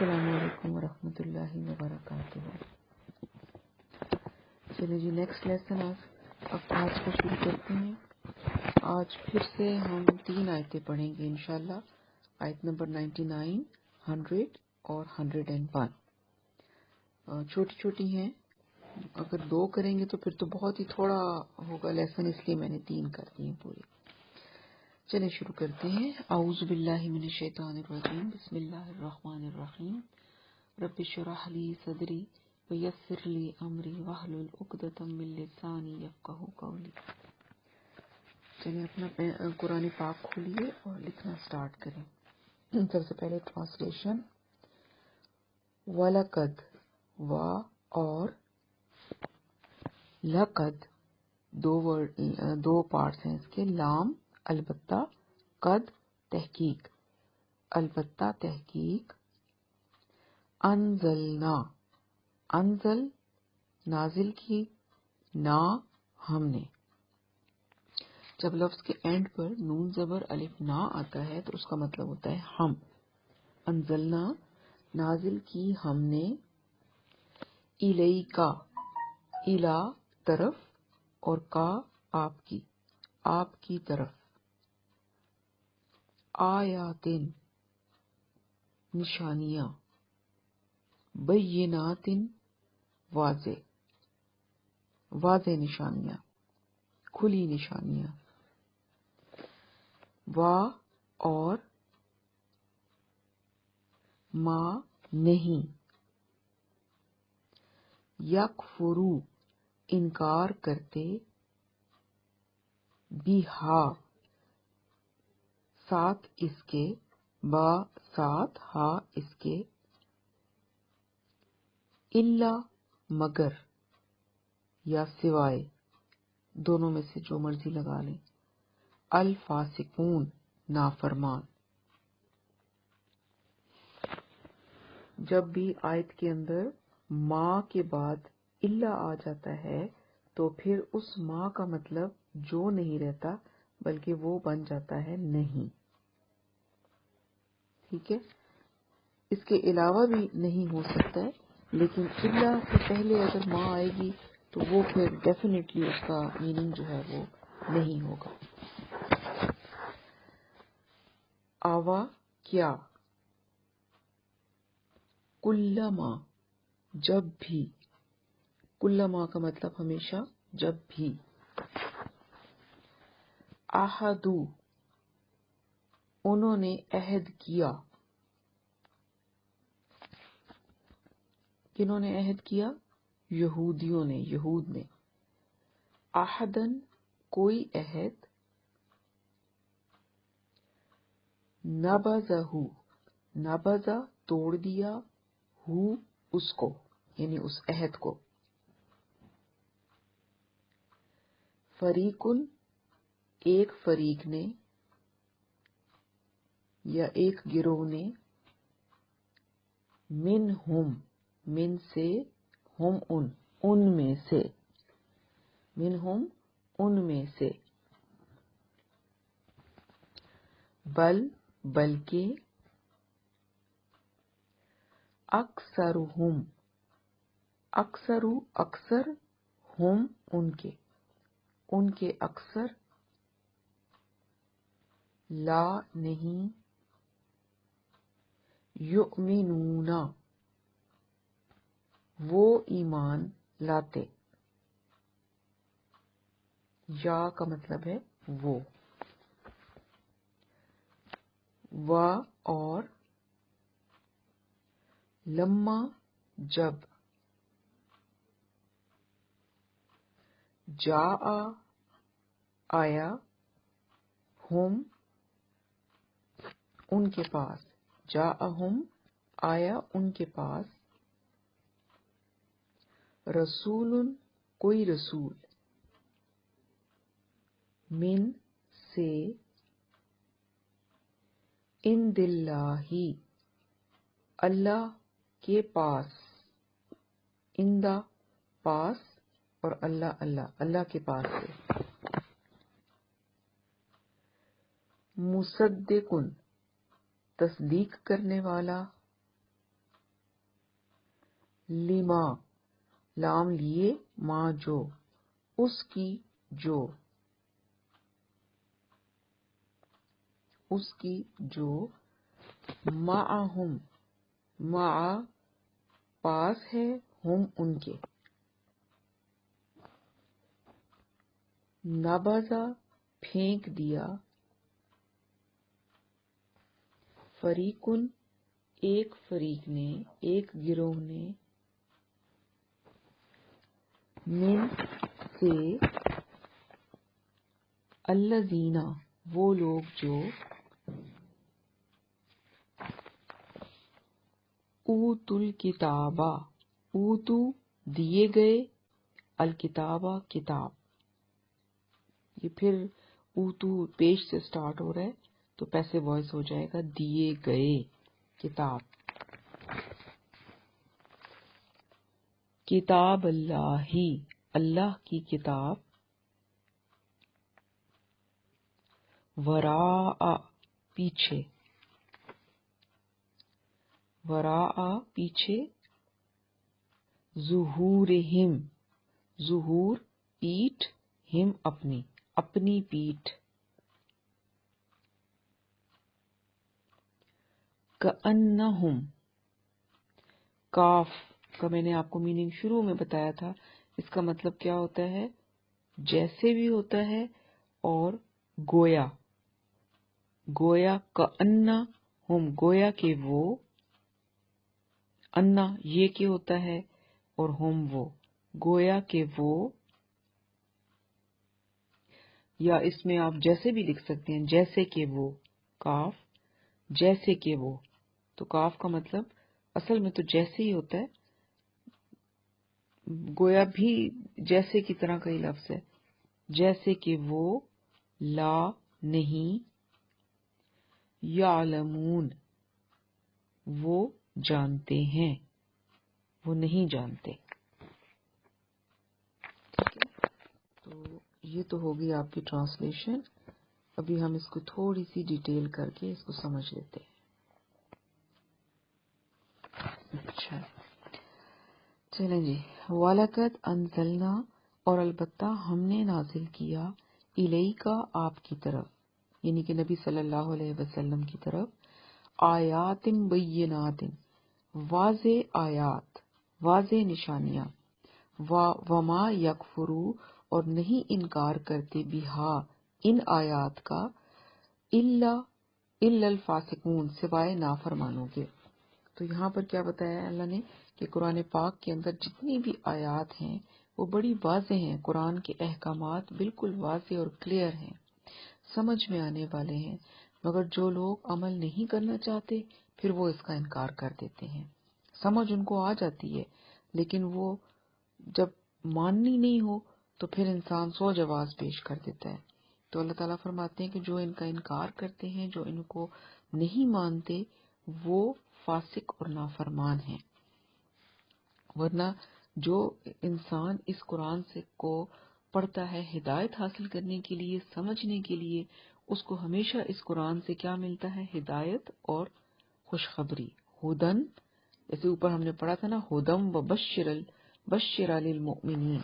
السلام علیکم ورحمۃ اللہ وبرکاتہ. چلے جی نیکسٹ لیسن آج کو شروع کرتے ہیں. آج پھر سے ہم 3 آیتیں پڑھیں گے انشاءاللہ. آیت نمبر 99, 100 اور 101. چھوٹی چھوٹی ہیں، اگر 2 کریں گے تو پھر تو بہت ہی تھوڑا ہوگا لیسن، اس لیے میں نے 3 کر دی ہیں پوری. چلیں شروع کرتے ہیں. اعوذ باللہ من الشیطان الرجیم. بسم اللہ الرحمن الرحیم. رب اشرح لی صدری ویسر لی امری واحلل عقدۃ من لسانی یفقہوا قولی. چلیں اپنا قرآن پاک کھولیے اور لکھنا سٹارٹ کریں. سب سے پہلے ٹرانسلیشن. وَلَقَدْ، وا اور لقد، دو پارٹس ہیں اس کے. لام البتہ، قد تحقیق، البتہ تحقیق. انزلنا، انزل نازل کی، نا ہم نے. جب لفظ کے اینڈ پر نون زبر الف نا آتا ہے تو اس کا مطلب ہوتا ہے ہم. انزلنا نازل کی ہم نے. الیکا، الا طرف، اور کا آپ کی، آپ کی طرف. آیاتن نشانیاں. بیناتن واضح، واضح نشانیاں، کھلی نشانیاں. وا اور ما نہیں. یکفرو انکار کرتے. بیہا ساتھ اس کے، با ساتھ، ہا اس کے. الا مگر یا سوائے، دونوں میں سے جو مرضی لگا لیں. الفاسقون نافرمان. جب بھی آیت کے اندر ما کے بعد الا آ جاتا ہے تو پھر اس ما کا مطلب جو نہیں رہتا بلکہ وہ بن جاتا ہے نہیں. ٹھیک ہے، اس کے علاوہ بھی نہیں ہو سکتا ہے، لیکن الا سے پہلے اگر ما آئے گی تو وہ پھر ڈیفینیٹلی اس کا میننگ جو ہے وہ نہیں ہوگا. آوا کیا. کلما جب بھی، کلما کا مطلب ہمیشہ، جب بھی. آہدو انہوں نے عہد کیا. کنہوں نے عہد کیا؟ یہودیوں نے، یہود نے. آہدن کوئی عہد. نبذہ، نبذہ توڑ دیا، ہو اس کو، یعنی اس عہد کو. فریقن ایک فریق نے یا ایک گروہ نے. منہم من سے، ہم ان میں سے. منہم ان میں سے. بل بلکہ. اکثرہم اکثر اکثر، ہم ان کے اکثر. لا نہیں. یؤمنون وہ ایمان لاتے. یا کا مطلب ہے وہ. و اور لما جب. جا آیا. ہم ان کے پاس. جاءہم آیا ان کے پاس. رسول کوئی رسول. من سے. عند اللہ اللہ کے پاس. اندہ پاس، اور اللہ اللہ، اللہ کے پاس سے. مصدقن تصدیق کرنے والا. لما لام لیے ما جو اس کی جو معہم مع پاس ہے ہم ان کے نبذا پھینک دیا فریقن ایک فریق نے ایک گروہ نے من سے الذین وہ لوگ جو اوتوا الکتاب اوتو دیے گئے الکتابہ کتاب. یہ پھر اوتو پیش سے سٹارٹ ہو رہا ہے تو پیسے وائس ہو جائے گا دیے گئے کتاب. کتاب اللہ اللہ کی کتاب وراء پیچھے ظہورہم ظہور پیٹھ ہم اپنی پیٹھ کأنہم کاف کا میں نے آپ کو میننگ شروع میں بتایا تھا. اس کا مطلب کیا ہوتا ہے؟ جیسے بھی ہوتا ہے اور گویا کأنہم گویا کہ وہ انا یہ کہ ہوتا ہے اور ہم وہ گویا کہ وہ یا اس میں آپ جیسے بھی لکھ سکتے ہیں جیسے کہ وہ کاف جیسے کہ وہ تو کاف کا مطلب اصل میں تو جیسے ہی ہوتا ہے گویا بھی جیسے کی طرح کا ہی لفظ ہے جیسے کہ وہ لا نہیں یعلمون وہ جانتے ہیں وہ نہیں جانتے. تو یہ تو ہوگی آپ کی ٹرانسلیشن. ابھی ہم اس کو تھوڑی سی ڈیٹیل کر کے اس کو سمجھ لیتے ہیں. اچھا چلیں جی. وَلَقَدْ أَنزَلْنَا اور البتہ ہم نے نازل کیا الیک آپ کی طرف یعنی کہ نبی صلی اللہ علیہ وسلم کی طرف آیات بینات واضح آیات واضح نشانیاں وما یکفروا اور نہیں انکار کرتے بہا ان آیات کا الا الفاسقون سوائے نافرمانوں کے. تو یہاں پر کیا بتایا اللہ نے کہ قرآن پاک کے اندر جتنی بھی آیات ہیں وہ بڑی واضح ہیں. قرآن کے احکامات بالکل واضح اور کلیئر ہیں سمجھ میں آنے والے ہیں مگر جو لوگ عمل نہیں کرنا چاہتے پھر وہ اس کا انکار کر دیتے ہیں. سمجھ ان کو آ جاتی ہے لیکن وہ جب ماننی نہیں ہو تو پھر انسان 100 جواز پیش کر دیتا ہے. تو اللہ تعالیٰ فرماتے ہیں کہ جو ان کا انکار کرتے ہیں جو ان کو نہیں مانتے وہ فاسق اور نافرمان ہیں. ورنہ جو انسان اس قرآن سے کو پڑھتا ہے ہدایت حاصل کرنے کے لیے سمجھنے کے لیے اس کو ہمیشہ اس قرآن سے کیا ملتا ہے؟ ہدایت اور خوشخبری. ہدن جیسے اوپر ہم نے پڑھا تھا نا ہدم و بشر للمؤمنین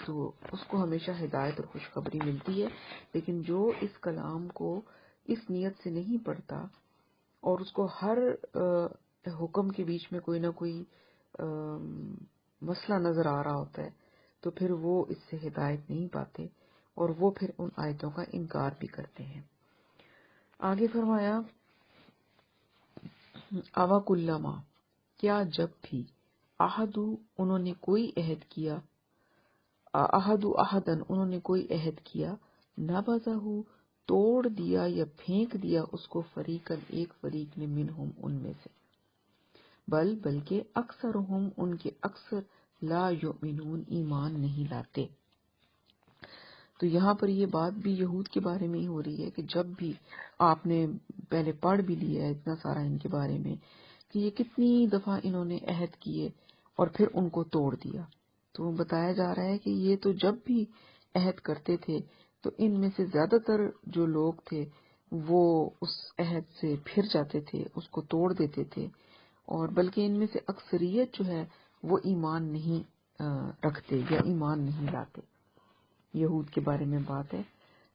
تو اس کو ہمیشہ ہدایت اور خوشخبری ملتی ہے. لیکن جو اس کلام کو اس نیت سے نہیں پڑھتا اور اس کو ہر حکم کے بیچ میں کوئی نہ کوئی مسئلہ نظر آ رہا ہوتا ہے تو پھر وہ اس سے ہدایت نہیں پاتے اور وہ پھر ان آیتوں کا انکار بھی کرتے ہیں. آگے فرمایا اوا کلما کیا جب بھی احدو انہوں نے کوئی عہد کیا احدن انہوں نے کوئی عہد کیا نبذہ توڑ دیا یا پھینک دیا اس کو فریقاً ایک فریق نے منہم ان میں سے بلکہ اکثرہم ان کے اکثر لا یؤمنون ایمان نہیں لاتے. تو یہاں پر یہ بات بھی یہود کے بارے میں ہی ہو رہی ہے کہ جب بھی آپ نے پہلے پڑھ بھی لیا ہے اتنا سارا ان کے بارے میں کہ یہ کتنی دفعہ انہوں نے عہد کیے اور پھر ان کو توڑ دیا. تو بتایا جا رہا ہے کہ یہ تو جب بھی عہد کرتے تھے تو ان میں سے زیادہ تر جو لوگ تھے وہ اس عہد سے پھر جاتے تھے اس کو توڑ دیتے تھے اور بلکہ ان میں سے اکثریت جو ہے وہ ایمان نہیں رکھتے یا ایمان نہیں لاتے. یہود کے بارے میں بات ہے.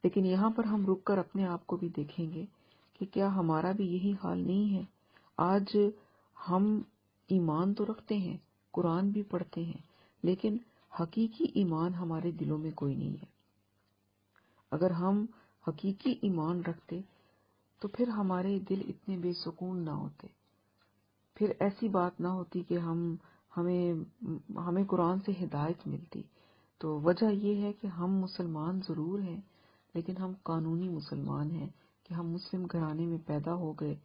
لیکن یہاں پر ہم رک کر اپنے آپ کو بھی دیکھیں گے کہ کیا ہمارا بھی یہی حال نہیں ہے. آج ہم ایمان تو رکھتے ہیں، قرآن بھی پڑھتے ہیں، لیکن حقیقی ایمان ہمارے دلوں میں کوئی نہیں ہے. اگر ہم حقیقی ایمان رکھتے تو پھر ہمارے دل اتنے بے سکون نہ ہوتے، پھر ایسی بات نہ ہوتی کہ ہمیں قرآن سے ہدایت ملتی. تو وجہ یہ ہے کہ ہم مسلمان ضرور ہیں، لیکن ہم قانونی مسلمان ہیں کہ ہم مسلم گھرانے میں پیدا ہو گئے.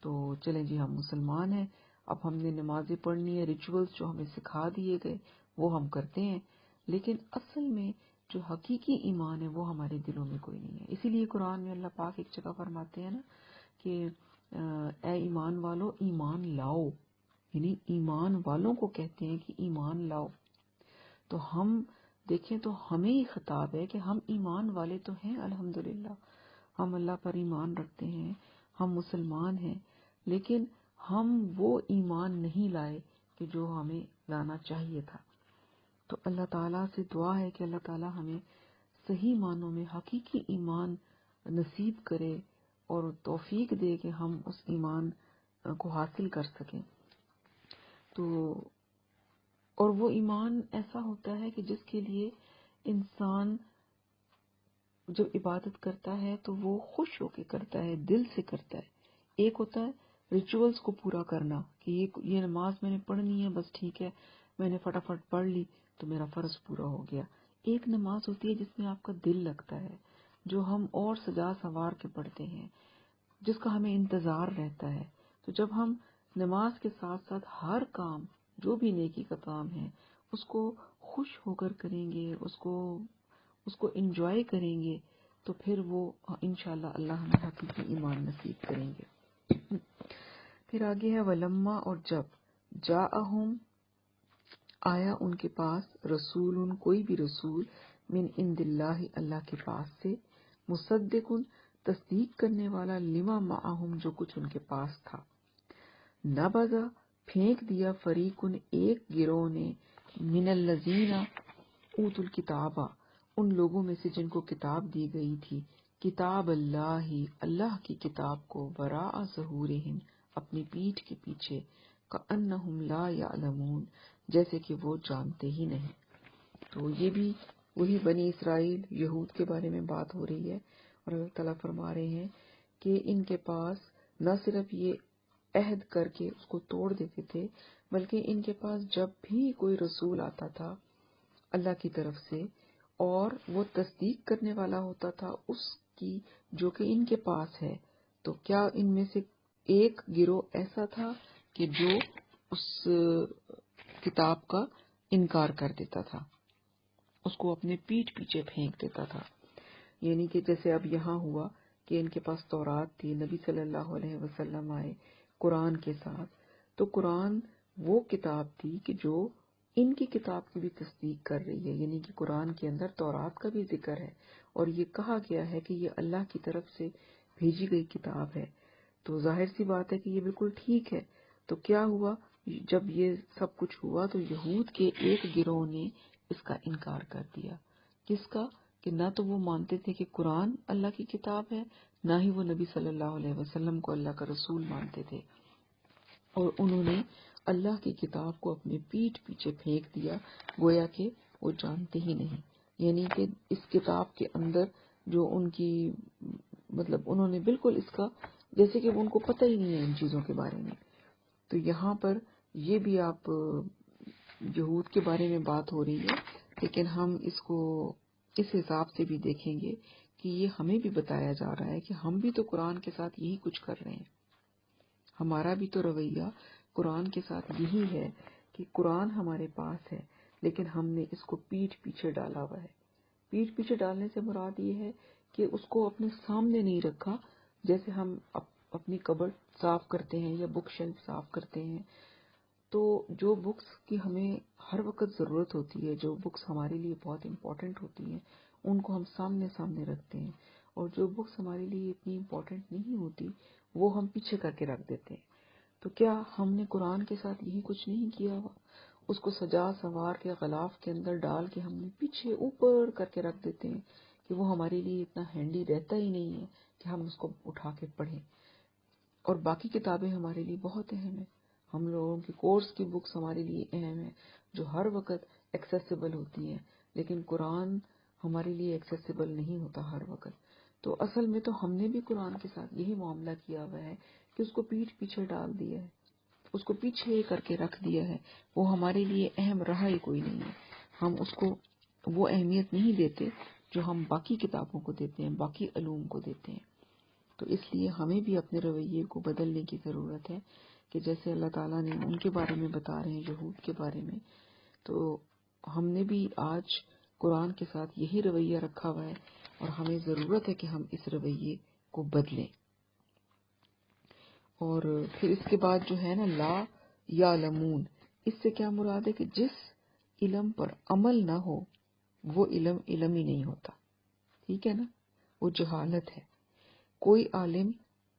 تو چلیں جی، ہم مسلمان ہیں، اب ہم نے نمازیں پڑھنی ہے، ریچولز جو ہمیں سکھا دیے گئے وہ ہم کرتے ہیں. لیکن اصل میں جو حقیقی ایمان ہے وہ ہمارے دلوں میں کوئی نہیں ہے. اسی لیے قرآن میں اللہ پاک ایک جگہ فرماتے ہیں نا کہ اے ایمان والو ایمان لاؤ، یعنی ایمان والوں کو کہتے ہیں کہ ایمان لاؤ. تو ہم دیکھیں تو ہمیں ہی خطاب ہے کہ ہم ایمان والے تو ہیں، الحمدللہ ہم اللہ پر ایمان رکھتے ہیں، ہم مسلمان ہیں، لیکن ہم وہ ایمان نہیں لائے کہ جو ہمیں لانا چاہیے تھا. تو اللہ تعالیٰ سے دعا ہے کہ اللہ تعالیٰ ہمیں صحیح معنوں میں حقیقی ایمان نصیب کرے اور توفیق دے کہ ہم اس ایمان کو حاصل کر سکیں. تو اور وہ ایمان ایسا ہوتا ہے کہ جس کے لیے انسان جب عبادت کرتا ہے تو وہ خوش ہو کے کرتا ہے، دل سے کرتا ہے. ایک ہوتا ہے ریچولز کو پورا کرنا کہ یہ نماز میں نے پڑھنی ہے، بس ٹھیک ہے میں نے فٹافٹ پڑھ لی تو میرا فرض پورا ہو گیا. ایک نماز ہوتی ہے جس میں آپ کا دل لگتا ہے، جو ہم اور سجا سنوار کے پڑھتے ہیں، جس کا ہمیں انتظار رہتا ہے. تو جب ہم نماز کے ساتھ ساتھ ہر کام جو بھی نیکی کا کام ہے اس کو خوش ہو کر کریں گے، اس کو انجوائے کریں گے، تو پھر وہ انشاءاللہ اللہ ہمیں حقیقی ایمان نصیب کریں گے. پھر آگے ہے ولما، اور جب جاءہم آیا ان کے پاس رسول، کوئی بھی رسول، من عند اللہ اللہ کے پاس سے، مصدق تصدیق کرنے والا، لما معہم جو کچھ ان کے پاس تھا، نبذ پھینک دیا، فریقن ایک گروہ نے، من الذین اوتوا الکتاب ان لوگوں میں سے جن کو کتاب دی گئی تھی، کتاب اللہ اللہ کی کتاب کو، وراء ظہورہم اپنی پیٹھ کے پیچھے، کأنہم لا یعلمون جیسے کہ وہ جانتے ہی نہیں. تو یہ بھی وہی بنی اسرائیل یہود کے بارے میں بات ہو رہی ہے، اور اللہ تعالیٰ فرما رہے ہیں کہ ان کے پاس نہ صرف یہ عہد کر کے اس کو توڑ دیتے تھے، بلکہ ان کے پاس جب بھی کوئی رسول آتا تھا اللہ کی طرف سے اور وہ تصدیق کرنے والا ہوتا تھا اس کی جو کہ ان کے پاس ہے، تو کیا ان میں سے ایک گروہ ایسا تھا کہ جو اس کتاب کا انکار کر دیتا تھا، اس کو اپنے پیٹھ پیچھے پھینک دیتا تھا. یعنی کہ جیسے اب یہاں ہوا کہ ان کے پاس تورات تھی، نبی صلی اللہ علیہ وسلم آئے قرآن کے ساتھ، تو قرآن وہ کتاب تھی کہ جو ان کی کتاب کی بھی تصدیق کر رہی ہے. یعنی کہ قرآن کے اندر تورات کا بھی ذکر ہے اور یہ کہا گیا ہے کہ یہ اللہ کی طرف سے بھیجی گئی کتاب ہے. تو ظاہر سی بات ہے کہ یہ بالکل ٹھیک ہے. تو کیا ہوا جب یہ سب کچھ ہوا تو یہود کے ایک گروہ نے اس کا انکار کر دیا. کس کا؟ کہ نہ تو وہ مانتے تھے کہ قرآن اللہ کی کتاب ہے، نہ ہی وہ نبی صلی اللہ علیہ وسلم کو اللہ کا رسول مانتے تھے، اور انہوں نے اللہ کی کتاب کو اپنے پیٹھ پیچھے پھینک دیا، گویا کہ وہ جانتے ہی نہیں. یعنی کہ اس کتاب کے اندر جو ان کی مطلب انہوں نے بالکل اس کا جیسے کہ ان کو پتہ ہی نہیں ہے ان چیزوں کے بارے میں. تو یہاں پر یہ بھی آپ یہود کے بارے میں بات ہو رہی ہے، لیکن ہم اس کو اس حساب سے بھی دیکھیں گے کہ یہ ہمیں بھی بتایا جا رہا ہے کہ ہم بھی تو قرآن کے ساتھ یہی کچھ کر رہے ہیں. ہمارا بھی تو رویہ قرآن کے ساتھ یہی ہے کہ قرآن ہمارے پاس ہے لیکن ہم نے اس کو پیٹھ پیچھے ڈالا ہوا ہے. پیٹھ پیچھے ڈالنے سے مراد یہ ہے کہ اس کو اپنے سامنے نہیں رکھا. جیسے ہم اپنی کبڈ صاف کرتے ہیں یا بک شیلف صاف کرتے ہیں، تو جو بکس کی ہمیں ہر وقت ضرورت ہوتی ہے، جو بکس ہمارے لیے بہت امپورٹنٹ ہوتی ہیں، ان کو ہم سامنے سامنے رکھتے ہیں، اور جو بکس ہمارے لیے اتنی امپورٹنٹ نہیں ہوتی وہ ہم پیچھے کر کے رکھ دیتے ہیں. تو کیا ہم نے قرآن کے ساتھ یہی کچھ نہیں کیا ہوا؟ اس کو سجا سنوار کے غلاف کے اندر ڈال کے ہم نے پیچھے اوپر کر کے رکھ دیتے ہیں کہ وہ ہمارے لیے اتنا ہینڈی رہتا ہی نہیں ہے کہ ہم اس کو اٹھا کے پڑھیں. اور باقی کتابیں ہمارے لیے بہت اہم ہیں. ہم لوگوں کی کورس کی بکس ہمارے لیے اہم ہیں جو ہر وقت ایکسیسیبل ہوتی ہیں، لیکن قرآن ہمارے لیے ایکسیسیبل نہیں ہوتا ہر وقت. تو اصل میں تو ہم نے بھی قرآن کے ساتھ یہی معاملہ کیا ہوا ہے کہ اس کو پیٹھ پیچھے ڈال دیا ہے، اس کو پیچھے کر کے رکھ دیا ہے. وہ ہمارے لیے اہم رہا ہی کوئی نہیں ہے. ہم اس کو وہ اہمیت نہیں دیتے جو ہم باقی کتابوں کو دیتے ہیں، باقی علوم کو دیتے ہیں. تو اس لیے ہمیں بھی اپنے رویے کو بدلنے کی ضرورت ہے کہ جیسے اللہ تعالیٰ نے ان کے بارے میں بتا رہے ہیں، یہود کے بارے میں، تو ہم نے بھی آج قرآن کے ساتھ یہی رویہ رکھا ہوا ہے اور ہمیں ضرورت ہے کہ ہم اس رویے کو بدلیں. اور پھر اس کے بعد جو ہے نا لا یعلمون، اس سے کیا مراد ہے کہ جس علم پر عمل نہ ہو وہ علم ہی نہیں ہوتا. ٹھیک ہے نا، وہ جہالت ہے. کوئی عالم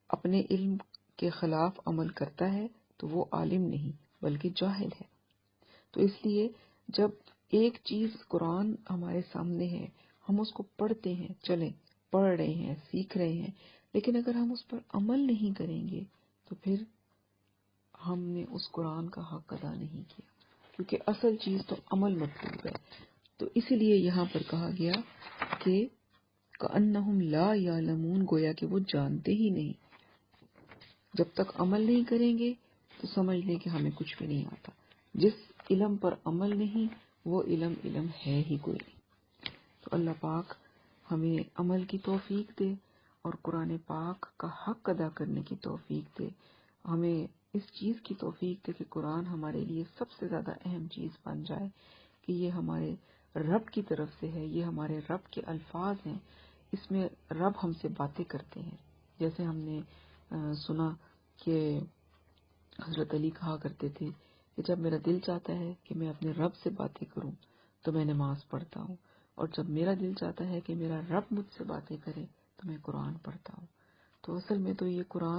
اپنے علم کے خلاف عمل کرتا ہے تو وہ عالم نہیں بلکہ جاہل ہے. تو اس لیے جب ایک چیز قرآن ہمارے سامنے ہے، ہم اس کو پڑھتے ہیں، چلیں پڑھ رہے ہیں، سیکھ رہے ہیں، لیکن اگر ہم اس پر عمل نہیں کریں گے تو پھر ہم نے اس قرآن کا حق ادا نہیں کیا، کیونکہ اصل چیز تو عمل مطلوب ہے. تو اسی لیے یہاں پر کہا گیا کہ کأنہم لا یعلمون، گویا کہ وہ جانتے ہی نہیں. جب تک عمل نہیں کریں گے تو سمجھ لیں کہ ہمیں کچھ بھی نہیں آتا. جس علم پر عمل نہیں وہ علم ہے ہی کوئی نہیں. تو اللہ پاک ہمیں عمل کی توفیق دے اور قرآن پاک کا حق ادا کرنے کی توفیق دے. ہمیں اس چیز کی توفیق دے کہ قرآن ہمارے لیے سب سے زیادہ اہم چیز بن جائے کہ یہ ہمارے رب کی طرف سے ہے، یہ ہمارے رب کے الفاظ ہیں. اس میں رب ہم سے باتیں کرتے ہیں. جیسے ہم نے سنا کہ حضرت علی کہا کرتے تھے کہ جب میرا دل چاہتا ہے کہ میں اپنے رب سے باتیں کروں تو میں نماز پڑھتا ہوں، اور جب میرا دل چاہتا ہے کہ میرا رب مجھ سے باتیں کرے تو میں قرآن پڑھتا ہوں. تو اصل میں تو یہ قرآن